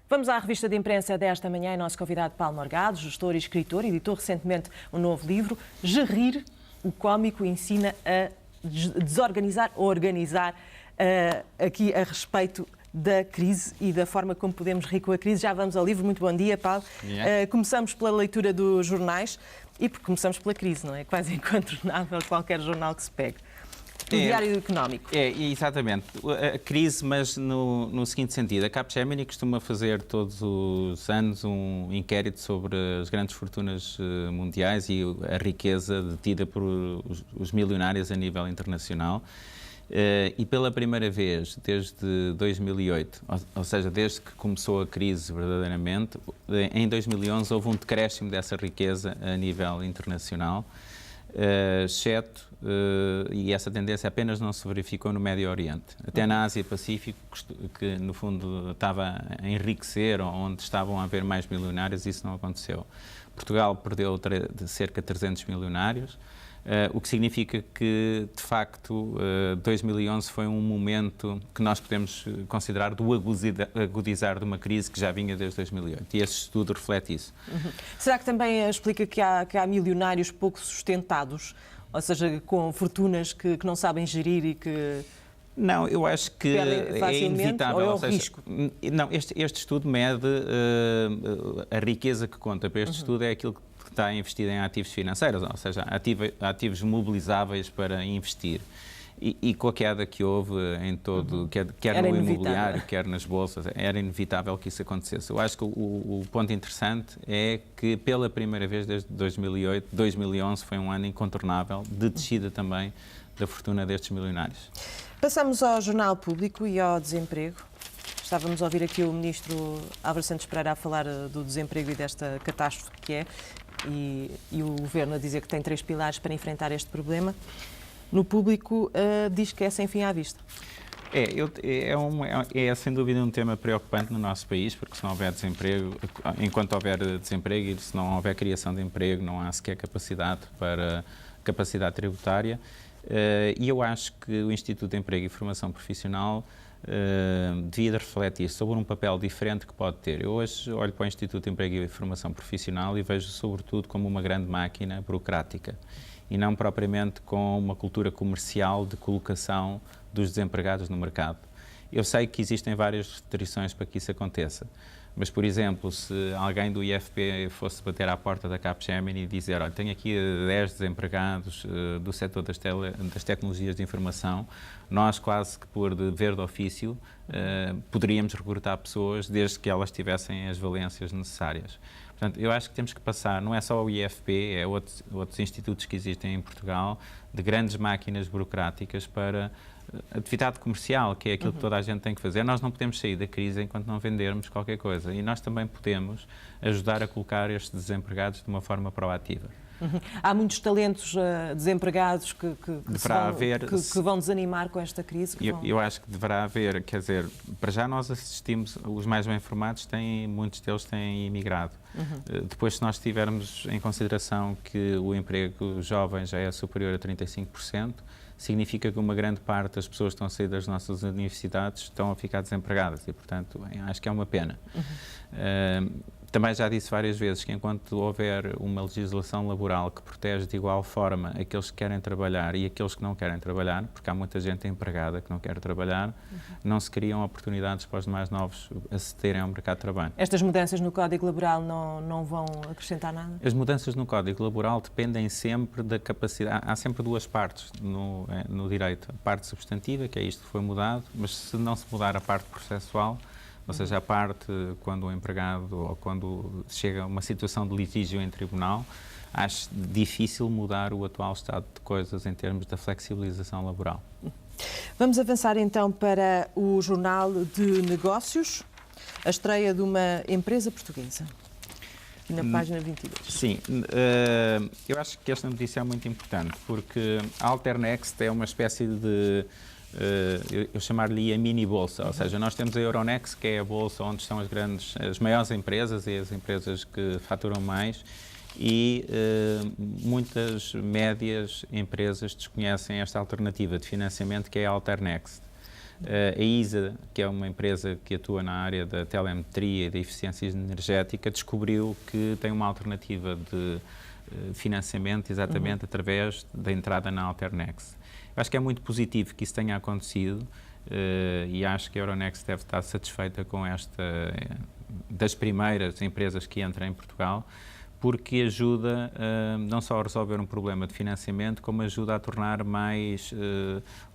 Vamos à revista de imprensa desta manhã e nosso convidado Paulo Morgado, gestor e escritor, editou recentemente um novo livro, Gerir, o cómico ensina a desorganizar ou organizar, aqui a respeito da crise e da forma como podemos rir com a crise. Já vamos ao livro. Muito bom dia, Paulo. Começamos pela leitura dos jornais e porque começamos pela crise, não é? Quase incontornável qualquer jornal que se pegue. O Diário Económico. Exatamente. A crise, mas no seguinte sentido. A Capgemini costuma fazer todos os anos um inquérito sobre as grandes fortunas mundiais e a riqueza detida por os milionários a nível internacional. E pela primeira vez desde 2008, ou seja, desde que começou a crise verdadeiramente, em 2011 houve um decréscimo dessa riqueza a nível internacional. Exceto, e essa tendência apenas não se verificou no Médio Oriente. Até na Ásia-Pacífico, que no fundo estava a enriquecer, onde estavam a haver mais milionários, isso não aconteceu. Portugal perdeu cerca de 300 milionários, o que significa que, de facto, 2011 foi um momento que nós podemos considerar do agudizar de uma crise que já vinha desde 2008. E esse estudo reflete isso. Será que também explica que há milionários pouco sustentados, ou seja, com fortunas que não sabem gerir e que... Não, eu acho que é inevitável. Ou é um risco? Não, este estudo mede a riqueza que conta para este estudo é aquilo que está investido em ativos financeiros, ou seja, ativos mobilizáveis para investir. E com a queda que houve em todo, quer no imobiliário, quer nas bolsas, era inevitável que isso acontecesse. Eu acho que o ponto interessante é que pela primeira vez desde 2008, 2011 foi um ano incontornável de descida também da fortuna destes milionários. Passamos ao Jornal Público e ao desemprego. Estávamos a ouvir aqui o Ministro Álvaro Santos Pereira a falar do desemprego e desta catástrofe que é, e o Governo a dizer que tem 3 pilares para enfrentar este problema. No Público diz que é sem fim à vista. É sem dúvida um tema preocupante no nosso país, porque se não houver desemprego, enquanto houver desemprego e se não houver criação de emprego, não há sequer capacidade tributária. E eu acho que o Instituto de Emprego e Formação Profissional devia refletir sobre um papel diferente que pode ter. Eu hoje olho para o Instituto de Emprego e Formação Profissional e vejo sobretudo como uma grande máquina burocrática e não propriamente com uma cultura comercial de colocação dos desempregados no mercado. Eu sei que existem várias restrições para que isso aconteça, mas, por exemplo, se alguém do IFP fosse bater à porta da Capgemini e dizer, olha, tenho aqui 10 desempregados do setor das tecnologias de informação, nós quase que por dever de ofício poderíamos recrutar pessoas desde que elas tivessem as valências necessárias. Portanto, eu acho que temos que passar, não é só o IFP, é outros institutos que existem em Portugal, de grandes máquinas burocráticas para atividade comercial, que é aquilo que toda a gente tem que fazer. Nós não podemos sair da crise enquanto não vendermos qualquer coisa e nós também podemos ajudar a colocar estes desempregados de uma forma proativa. Há muitos talentos desempregados que vão desanimar com esta crise? Eu acho que deverá haver, quer dizer, para já nós assistimos, os mais bem formados, muitos deles têm imigrado. Depois, se nós tivermos em consideração que o emprego jovem já é superior a 35%, significa que uma grande parte das pessoas que estão a sair das nossas universidades estão a ficar desempregadas e, portanto, acho que é uma pena. Também já disse várias vezes que enquanto houver uma legislação laboral que protege de igual forma aqueles que querem trabalhar e aqueles que não querem trabalhar, porque há muita gente empregada que não quer trabalhar, não se criam oportunidades para os mais novos acederem ao mercado de trabalho. Estas mudanças no Código Laboral não vão acrescentar nada? As mudanças no Código Laboral dependem sempre da capacidade. Há sempre duas partes no direito. A parte substantiva, que é isto que foi mudado, mas se não se mudar a parte processual, ou seja, a parte quando o empregado ou quando chega a uma situação de litígio em tribunal, acho difícil mudar o atual estado de coisas em termos da flexibilização laboral. Vamos avançar então para o Jornal de Negócios, a estreia de uma empresa portuguesa, na página 22. Sim, eu acho que esta notícia é muito importante, porque a Alternext é uma espécie de... eu chamar-lhe a mini-bolsa, ou seja, nós temos a Euronext, que é a bolsa onde estão as maiores empresas e as empresas que faturam mais, e muitas médias empresas desconhecem esta alternativa de financiamento que é a Alternext. A ISA, que é uma empresa que atua na área da telemetria e da eficiência energética, descobriu que tem uma alternativa de financiamento exatamente através da entrada na Alternex. Eu acho que é muito positivo que isso tenha acontecido e acho que a Euronext deve estar satisfeita com esta, das primeiras empresas que entram em Portugal, porque ajuda não só a resolver um problema de financiamento, como ajuda a tornar mais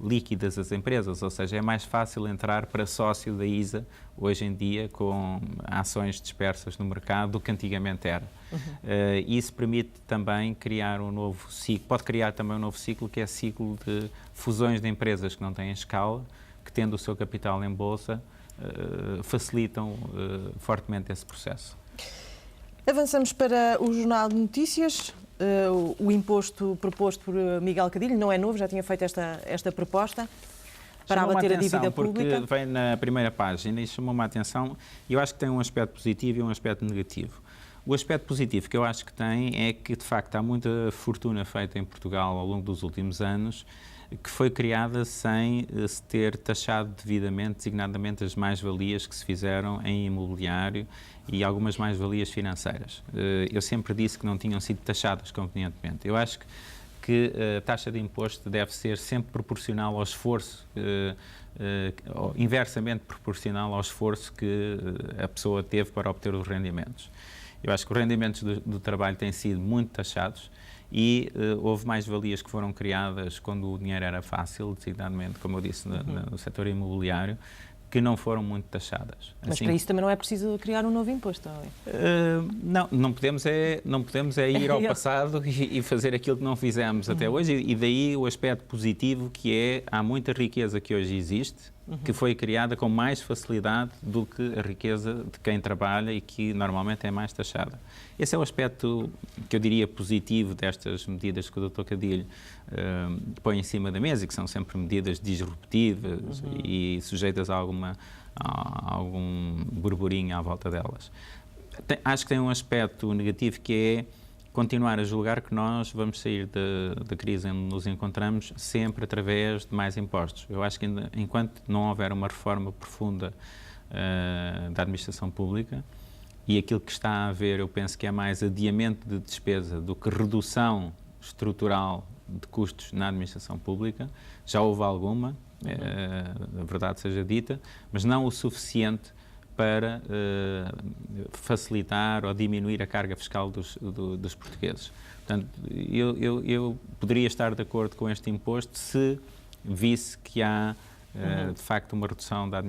líquidas as empresas, ou seja, é mais fácil entrar para sócio da ISA hoje em dia com ações dispersas no mercado do que antigamente era. Isso permite também criar um novo ciclo, pode criar também um novo ciclo, que é ciclo de fusões de empresas que não têm escala, que tendo o seu capital em bolsa, facilitam fortemente esse processo. Avançamos para o Jornal de Notícias. O imposto proposto por Miguel Cadilho não é novo, já tinha feito esta proposta para abater a dívida pública. Porque vem na primeira página e chamou-me a atenção. Eu acho que tem um aspecto positivo e um aspecto negativo. O aspecto positivo que eu acho que tem é que, de facto, há muita fortuna feita em Portugal ao longo dos últimos anos que foi criada sem se ter taxado devidamente, designadamente, as mais-valias que se fizeram em imobiliário e algumas mais-valias financeiras. Eu sempre disse que não tinham sido taxadas convenientemente. Eu acho que a taxa de imposto deve ser sempre proporcional ao esforço, inversamente proporcional ao esforço que a pessoa teve para obter os rendimentos. Eu acho que os rendimentos do trabalho têm sido muito taxados e houve mais-valias que foram criadas quando o dinheiro era fácil, designadamente, como eu disse, no setor imobiliário, que não foram muito taxadas. Mas assim, para isso também não é preciso criar um novo imposto, não é? Não podemos ir ao passado e fazer aquilo que não fizemos até hoje, e daí o aspecto positivo que é, há muita riqueza que hoje existe, que foi criada com mais facilidade do que a riqueza de quem trabalha e que normalmente é mais taxada. Esse é o aspecto que eu diria positivo destas medidas que o Dr. Cadilho põe em cima da mesa, e que são sempre medidas disruptivas e sujeitas a algum burburinho à volta delas. Acho que tem um aspecto negativo que é continuar a julgar que nós vamos sair da crise em que nos encontramos sempre através de mais impostos. Eu acho que enquanto não houver uma reforma profunda da administração pública, e aquilo que está a haver, eu penso que é mais adiamento de despesa do que redução estrutural de custos na administração pública. Já houve alguma, a verdade seja dita, mas não o suficiente para facilitar ou diminuir a carga fiscal dos portugueses. Portanto, eu poderia estar de acordo com este imposto se visse que há, de facto, uma redução da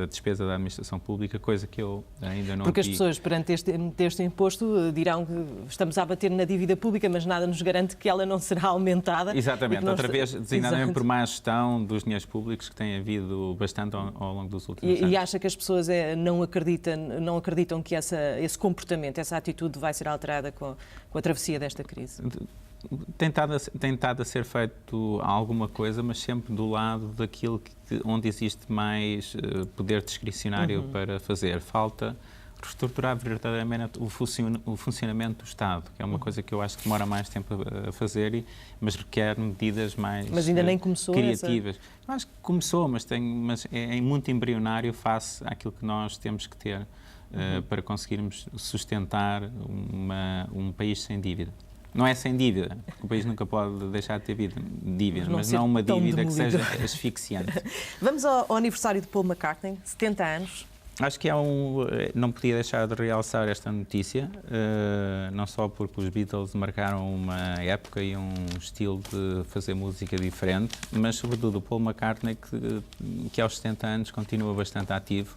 despesa da administração pública, coisa que eu ainda não vi. Porque as pessoas, perante este imposto, dirão que estamos a abater na dívida pública, mas nada nos garante que ela não será aumentada. Exatamente, outra vez, designadamente por má gestão dos dinheiros públicos, que tem havido bastante ao longo dos últimos anos. E acha que as pessoas não acreditam que esse comportamento, essa atitude vai ser alterada com a travessia desta crise? Tem estado a ser feito alguma coisa, mas sempre do lado daquilo onde existe mais poder discricionário para fazer. Falta reestruturar verdadeiramente o funcionamento do Estado, que é uma coisa que eu acho que demora mais tempo a fazer, mas requer medidas mais mas ainda nem começou criativas. Eu acho que começou, mas é muito embrionário face àquilo que nós temos que ter para conseguirmos sustentar um país sem dívida. Não é sem dívida, porque o país nunca pode deixar de ter dívida, mas não uma dívida que seja asfixiante. Vamos ao aniversário de Paul McCartney, 70 anos. Acho que não podia deixar de realçar esta notícia, não só porque os Beatles marcaram uma época e um estilo de fazer música diferente, mas sobretudo o Paul McCartney, que aos 70 anos continua bastante ativo.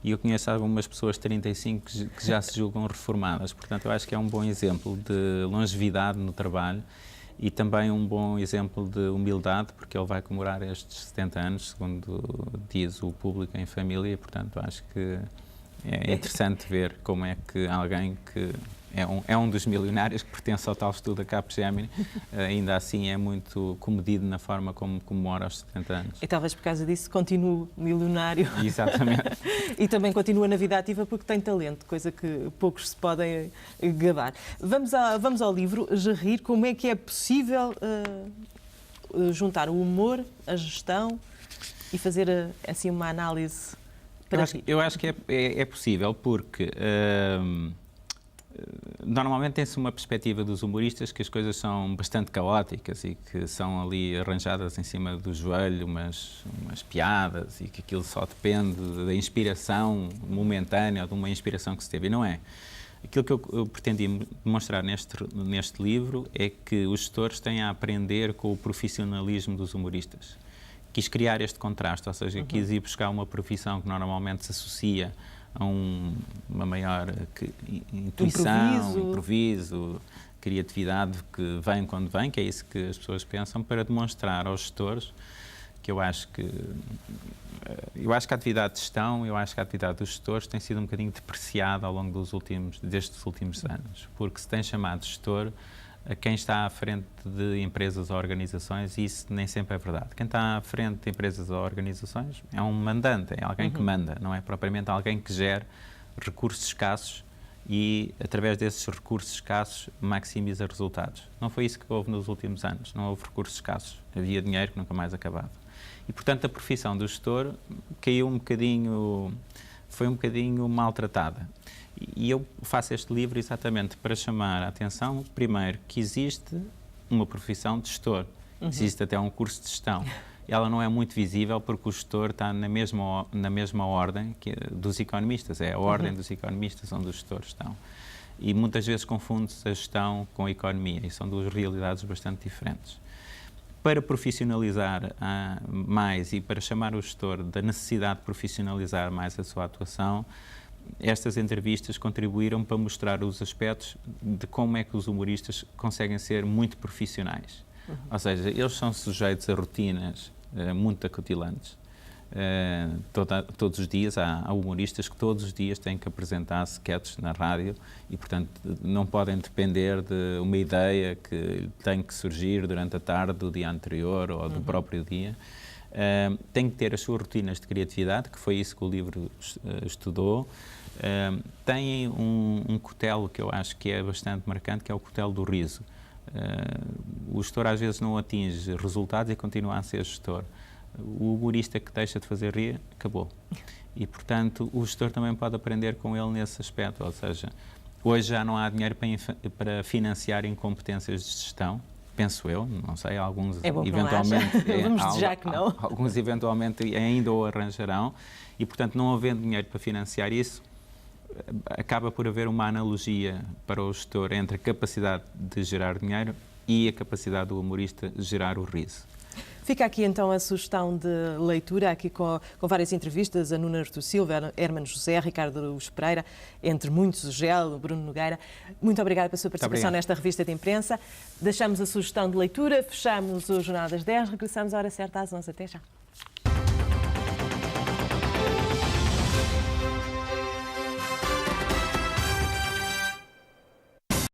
E eu conheço algumas pessoas de 35 que já se julgam reformadas. Portanto, eu acho que é um bom exemplo de longevidade no trabalho e também um bom exemplo de humildade, porque ele vai comemorar estes 70 anos, segundo diz o público em família. Portanto, acho que é interessante ver como é que alguém que é um dos milionários que pertence ao tal estudo da Capgemini, ainda assim é muito comedido na forma como comemora aos 70 anos. E talvez por causa disso continue milionário. Exatamente. E também continua na vida ativa porque tem talento, coisa que poucos se podem gabar. Vamos ao livro Gerir. Como é que é possível juntar o humor, a gestão e fazer assim uma análise? Eu acho que é possível, porque normalmente tem-se uma perspectiva dos humoristas que as coisas são bastante caóticas e que são ali arranjadas em cima do joelho, umas piadas, e que aquilo só depende da inspiração momentânea ou de uma inspiração que se teve. E não é. Aquilo que eu pretendi demonstrar neste livro é que os gestores têm a aprender com o profissionalismo dos humoristas. Quis criar este contraste, ou seja, quis ir buscar uma profissão que normalmente se associa a uma maior intuição, improviso, criatividade que vem quando vem, que é isso que as pessoas pensam, para demonstrar aos gestores que eu acho que a atividade de gestão, eu acho que a atividade dos gestores tem sido um bocadinho depreciada ao longo destes últimos anos, porque se tem chamado gestor a quem está à frente de empresas ou organizações, e isso nem sempre é verdade. Quem está à frente de empresas ou organizações é um mandante, é alguém que manda, não é propriamente alguém que gera recursos escassos e, através desses recursos escassos, maximiza resultados. Não foi isso que houve nos últimos anos, não houve recursos escassos, havia dinheiro que nunca mais acabava. E, portanto, a profissão do gestor foi um bocadinho maltratada. E eu faço este livro exatamente para chamar a atenção, primeiro, que existe uma profissão de gestor. Existe até um curso de gestão. Ela não é muito visível porque o gestor está na mesma ordem dos economistas. É a ordem dos economistas onde os gestores estão. E muitas vezes confunde-se a gestão com a economia. E são duas realidades bastante diferentes. Para profissionalizar mais e para chamar o gestor da necessidade de profissionalizar mais a sua atuação, estas entrevistas contribuíram para mostrar os aspectos de como é que os humoristas conseguem ser muito profissionais. Ou seja, eles são sujeitos a rotinas muito acutilantes. Todos os dias há humoristas que todos os dias têm que apresentar sketches na rádio e, portanto, não podem depender de uma ideia que tem que surgir durante a tarde do dia anterior ou do próprio dia. Tem que ter as suas rotinas de criatividade, que foi isso que o livro estudou. Tem um cutelo que eu acho que é bastante marcante, que é o cutelo do riso. O gestor às vezes não atinge resultados e continua a ser gestor. O humorista que deixa de fazer rir, acabou. E, portanto, o gestor também pode aprender com ele nesse aspecto. Ou seja, hoje já não há dinheiro para financiar incompetências de gestão, penso eu, não sei, alguns eventualmente vamos desejar que não. Alguns eventualmente ainda o arranjarão e, portanto, não havendo dinheiro para financiar isso, acaba por haver uma analogia para o gestor entre a capacidade de gerar dinheiro e a capacidade do humorista de gerar o riso. Fica aqui então a sugestão de leitura, aqui com várias entrevistas, a Nuno Artur Silva, Hermano José, Ricardo Luz Pereira, entre muitos, o Gel, o Bruno Nogueira. Muito obrigada pela sua participação nesta revista de imprensa. Deixamos a sugestão de leitura, fechamos o Jornal das 10, regressamos à hora certa às 11. Até já.